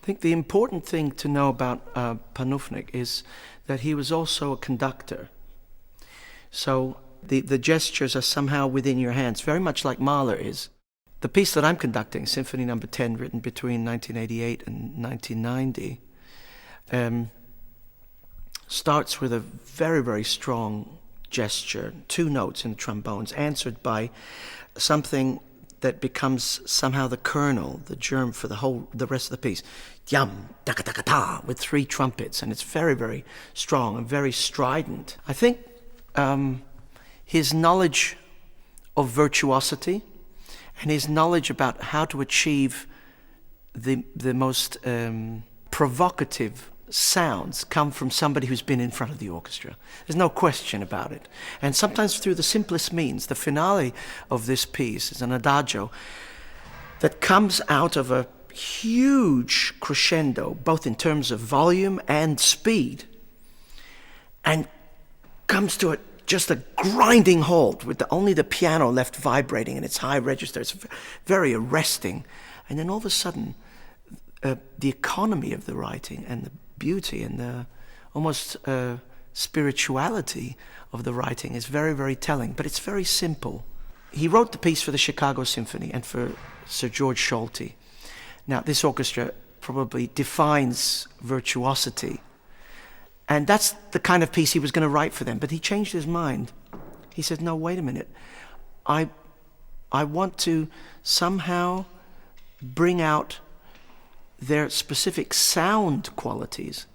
think the important thing to know about Panufnik is that he was also a conductor. So the gestures are somehow within your hands, very much like Mahler is. The piece that I'm conducting, Symphony No. 10, written between 1988 and 1990, starts with a very, very strong gesture, 2 notes in the trombones, answered by something that becomes somehow the kernel, the germ for the rest of the piece. Yam, taka taka ta, with 3 trumpets, and it's very, very strong and very strident. I think his knowledge of virtuosity and his knowledge about how to achieve the most provocative sounds come from somebody who's been in front of the orchestra. There's no question about it. And sometimes through the simplest means. The finale of this piece is an adagio that comes out of a huge crescendo, both in terms of volume and speed, and comes to just a grinding halt with only the piano left vibrating in its high register. It's very arresting. And then all of a sudden, the economy of the writing and the beauty and the almost spirituality of the writing is very, very telling, but it's very simple. He wrote the piece for the Chicago Symphony and for Sir George Solti. Now, this orchestra probably defines virtuosity, and that's the kind of piece he was going to write for them, but he changed his mind. He said, no, wait a minute. I want to somehow bring out their specific sound qualities.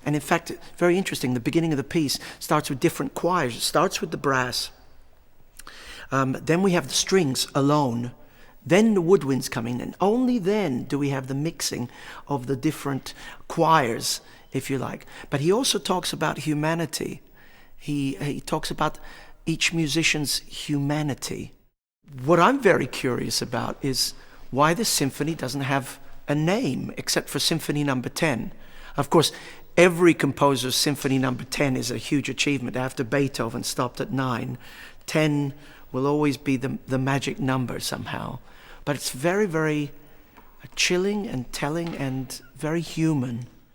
And in fact, very interesting, the beginning of the piece starts with different choirs. It starts with the brass. Then we have the strings alone. Then the woodwinds coming, and only then do we have the mixing of the different choirs, if you like. But he also talks about humanity. He talks about each musician's humanity. What I'm very curious about is why this symphony doesn't have a name except for Symphony No. 10. Of course, every composer's Symphony No. 10 is a huge achievement. After Beethoven stopped at 9, 10 will always be the magic number somehow. But it's very, very chilling and telling and very human.